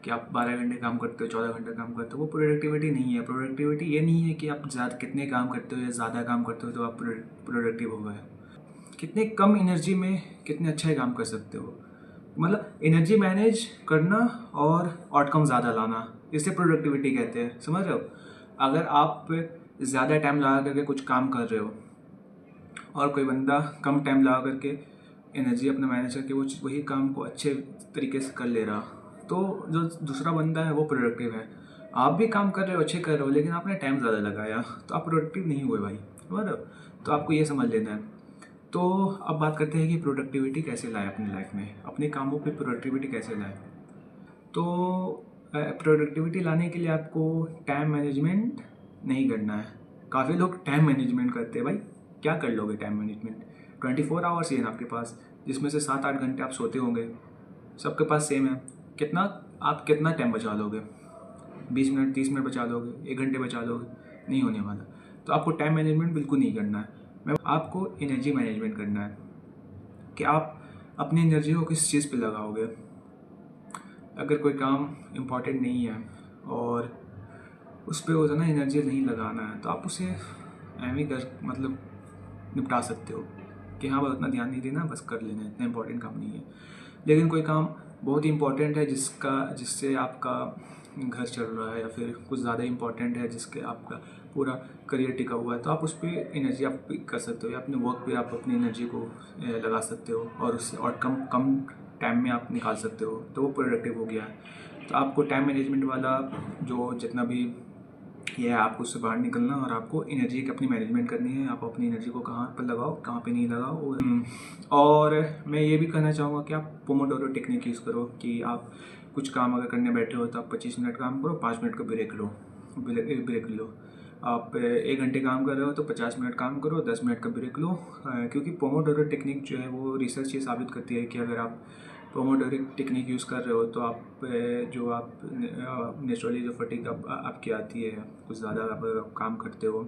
कि आप 12 घंटे काम करते हो, 14 घंटे काम करते हो, वो प्रोडक्टिविटी नहीं है। प्रोडक्टिविटी ये नहीं है कि आप ज़्यादा कितने काम करते हो या ज़्यादा काम करते हो तो आप प्रोडक्टिव हो गए। कितने कम एनर्जी में कितने अच्छे काम कर सकते हो, मतलब एनर्जी मैनेज करना और आउटकम ज़्यादा लाना, इसे प्रोडक्टिविटी कहते हैं, समझ रहे हो। अगर आप ज़्यादा टाइम लगा करके कुछ काम कर रहे हो और कोई बंदा कम टाइम लगा करके एनर्जी अपना मैनेज करके वो वही काम को अच्छे तरीके से कर ले रहा, तो जो दूसरा बंदा है वो प्रोडक्टिव है। आप भी काम कर रहे हो, अच्छे कर रहे हो, लेकिन आपने टाइम ज़्यादा लगाया, तो आप प्रोडक्टिव नहीं हुए भाई, समझ रहे हो। तो आपको ये समझ लेना है। तो अब बात करते हैं कि प्रोडक्टिविटी कैसे लाए अपनी लाइफ में, अपने कामों पे प्रोडक्टिविटी कैसे लाए। तो प्रोडक्टिविटी लाने के लिए आपको टाइम मैनेजमेंट नहीं करना है। काफ़ी लोग टाइम मैनेजमेंट करते हैं भाई, क्या कर लोगे टाइम मैनेजमेंट। 24 आवर्स ही है ना आपके पास, जिसमें से 7-8 घंटे आप सोते होंगे, सबके पास सेम है। कितना आप कितना टाइम बचा लोगे, 20 मिनट 30 मिनट बचा लोगे, 1 घंटे बचा लोगे, नहीं होने वाला। तो आपको टाइम मैनेजमेंट बिल्कुल नहीं करना है। आपको एनर्जी मैनेजमेंट करना है कि आप अपनी एनर्जी को किस चीज़ पे लगाओगे। अगर कोई काम इम्पॉर्टेंट नहीं है और उस पर उतना एनर्जी नहीं लगाना है, तो आप उसे ऐਵੇਂ कर मतलब निपटा सकते हो कि हाँ बस उतना ध्यान नहीं देना, बस कर लेना, इतना इम्पोर्टेंट काम नहीं है। लेकिन कोई काम बहुत ही इम्पोर्टेंट है जिससे आपका घर चल रहा है, या फिर कुछ ज़्यादा इम्पोर्टेंट है जिसके आपका पूरा करियर टिका हुआ है, तो आप उस पर एनर्जी आप कर सकते हो, या अपने वर्क पे आप अपनी एनर्जी को लगा सकते हो और उससे और कम कम टाइम में आप निकाल सकते हो, तो वो प्रोडक्टिव हो गया है। तो आपको टाइम मैनेजमेंट वाला जो जितना भी ये है, आपको उससे बाहर निकलना और आपको एनर्जी की अपनी मैनेजमेंट करनी है। आप अपनी एनर्जी को कहाँ पर लगाओ, कहाँ पे नहीं लगाओ। और मैं ये भी कहना चाहूँगा कि आप पोमोडोरो टेक्निक यूज़ करो, कि आप कुछ काम अगर करने बैठे हो तो आप 25 मिनट काम करो, 5 मिनट का ब्रेक लो, ब्रेक लो। आप 1 घंटे काम कर रहे हो तो 50 मिनट काम करो, 10 मिनट का ब्रेक लो। क्योंकि पोमोडोरो टेक्निक जो है वो रिसर्च ये साबित करती है कि अगर आप पोमोडोरो टेक्निक यूज़ कर रहे हो तो आप जो आप नेचुरली जो फटीग आपकी आती है, कुछ ज़्यादा आप काम करते हो,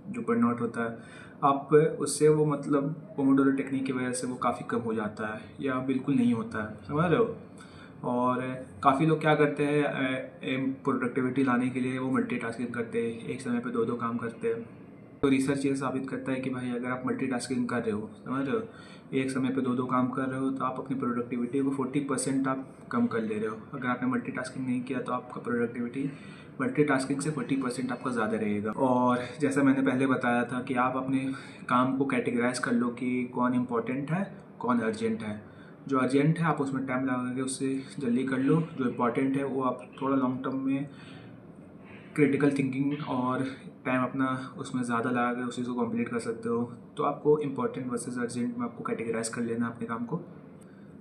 जो बर्नआउट होता है, आप उससे वो मतलब पोमोडोरो टेक्निक की वजह से वो काफ़ी कम हो जाता है या बिल्कुल नहीं होता है, समझ रहे हो। और काफ़ी लोग क्या करते हैं, प्रोडक्टिविटी लाने के लिए वो मल्टीटास्किंग करते हैं, एक समय पे दो दो काम करते हैं। तो रिसर्च ये साबित करता है कि भाई अगर आप मल्टीटास्किंग कर रहे हो, समझ रहे हो, एक समय पे दो दो काम कर रहे हो, तो आप अपनी प्रोडक्टिविटी को 40% आप कम कर ले रहे हो। अगर आपने मल्टीटास्किंग नहीं किया तो आपका प्रोडक्टिविटी मल्टीटास्किंग से 40% आपका ज़्यादा रहेगा। और जैसा मैंने पहले बताया था कि आप अपने काम को कैटेगराइज कर लो कि कौन इम्पोर्टेंट है, कौन अर्जेंट है। जो अर्जेंट है आप उसमें टाइम लगा के उससे जल्दी कर लो, जो इम्पोर्टेंट है वो आप थोड़ा लॉन्ग टर्म में क्रिटिकल थिंकिंग और टाइम अपना उसमें ज़्यादा लगा कर उसी को कंप्लीट कर सकते हो। तो आपको इम्पोर्टेंट वर्सेस अर्जेंट में आपको कैटेगराइज कर लेना अपने काम को।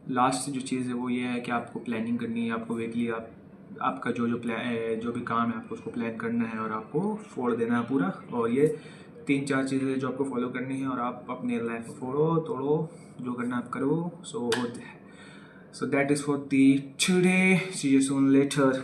लास्ट जो चीज़ है वो ये है कि आपको प्लानिंग करनी है। आपको वीकली आपका जो भी काम है आपको उसको प्लान करना है और आपको फोड़ देना है पूरा। और ये 3-4 चीज़ें जो आपको फॉलो करनी है और आप अपने लाइफ में फोड़ो तोड़ो, जो करना आप करो। So that is for the today, see you soon letter.